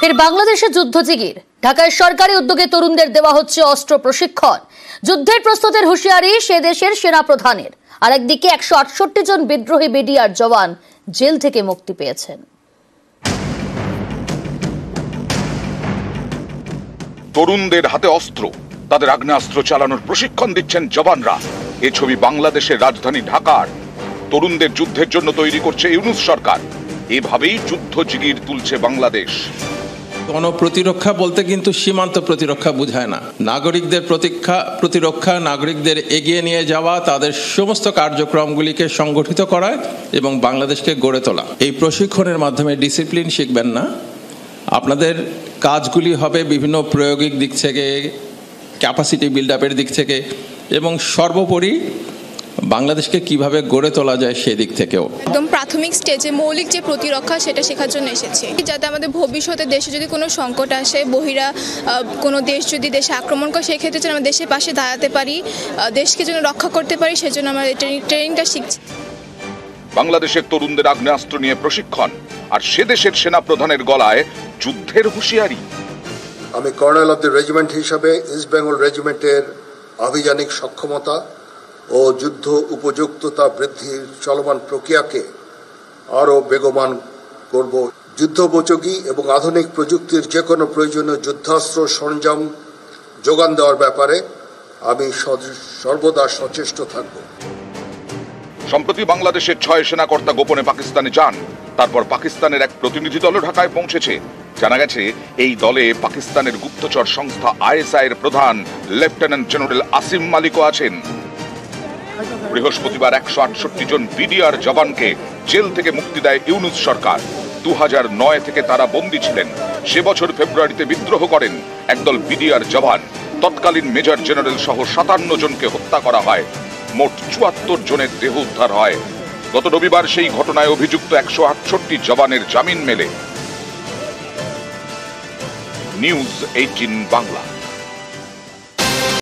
ফের বাংলাদেশে যুদ্ধজিগির। ঢাকায় সরকারি উদ্যোগে তরুণদের দেওয়া হচ্ছে অস্ত্র প্রশিক্ষণ। যুদ্ধের প্রস্তুতের হুঁশিয়ারি সে দেশের সেনা প্রধানের। আর একদিকে 168 জন বিদ্রোহী বিডিআর জওয়ান জেল থেকে মুক্তি পেয়েছেন। তরুণদের হাতে অস্ত্র, তাদের আগ্নেয়াস্ত্র চালানোর প্রশিক্ষণ দিচ্ছেন জওয়ানরা। এ ছবি বাংলাদেশের রাজধানী ঢাকার। তরুণদের যুদ্ধের জন্য তৈরি করছে ইউনূস সরকার। এভাবেই যুদ্ধজিগির তুলছে বাংলাদেশ। গণপ্রতিরক্ষা বলতে কিন্তু সীমান্ত প্রতিরক্ষা বোঝায় না। নাগরিকদের প্রতিরক্ষা, নাগরিকদের এগিয়ে নিয়ে যাওয়া, তাদের সমস্ত কার্যক্রমগুলিকে সংগঠিত করা এবং বাংলাদেশকে গড়ে তোলা। এই প্রশিক্ষণের মাধ্যমে ডিসিপ্লিন শিখবেন না, আপনাদের কাজগুলি হবে বিভিন্ন প্রায়োগিক দিক থেকে, ক্যাপাসিটি বিল্ড আপের দিক থেকে এবং সর্বোপরি বাংলাদেশকে কিভাবে গড়ে তোলা যায় সেদিক থেকেও। একদম প্রাথমিক স্টেজে মৌলিক যে প্রতিরক্ষা সেটা শেখার জন্য এসেছি, যাতে আমাদের ভবিষ্যতে দেশে যদি কোনো সংকট আসে, বহিরা কোনো দেশ যদি দেশে আক্রমণ করে, সেক্ষেত্রে যেন আমরা দেশের পাশে দাঁড়াতে পারি, দেশকে যেন রক্ষা করতে পারি, সেজন্য আমরা ট্রেনিংটা শিখছি। বাংলাদেশের তরুণদের আগ্নেয়াস্ত্র নিয়ে প্রশিক্ষণ, আর সে দেশের সেনা প্রধানের গলায় যুদ্ধের হুঁশিয়ারি। আমি কর্নেল অব দ্য রেজিমেন্ট হিসাবে ইস্ট বেঙ্গল রেজিমেন্টের আভিযানিক সক্ষমতা ও যুদ্ধ উপযুক্ততা বৃদ্ধির চলমান প্রক্রিয়াকে আরও বেগবান করব। যুদ্ধোপযোগী এবং আধুনিক প্রযুক্তির যে কোনো প্রয়োজনীয় যুদ্ধাস্ত্র সরঞ্জাম যোগান দেওয়ার ব্যাপারে আমি সর্বদা সচেষ্ট থাকব। সম্প্রতি বাংলাদেশের 6 সেনাকর্তা গোপনে পাকিস্তানে যান। তারপর পাকিস্তানের এক প্রতিনিধি দলও ঢাকায় পৌঁছেছে। জানা গেছে এই দলে পাকিস্তানের গুপ্তচর সংস্থা ISI এর প্রধান লেফটেন্যান্ট জেনারেল আসিম মালিকও আছেন। বৃহস্পতিবার 168 জন বিডিআর জওয়ানকে জেল থেকে মুক্তি দেয় ইউনূস সরকার। 2009 থেকে তারা বন্দী ছিলেন। সে বছর ফেব্রুয়ারিতে বিদ্রোহ করেন একদল বিডিআর জওয়ান। তৎকালীন মেজর জেনারেল সহ 57 জনকে হত্যা করা হয়। মোট 74 জনের দেহ উদ্ধার হয়। গত রবিবার সেই ঘটনায় অভিযুক্ত 168 জওয়ানের জামিন মেলে। নিউজ 18 বাংলা।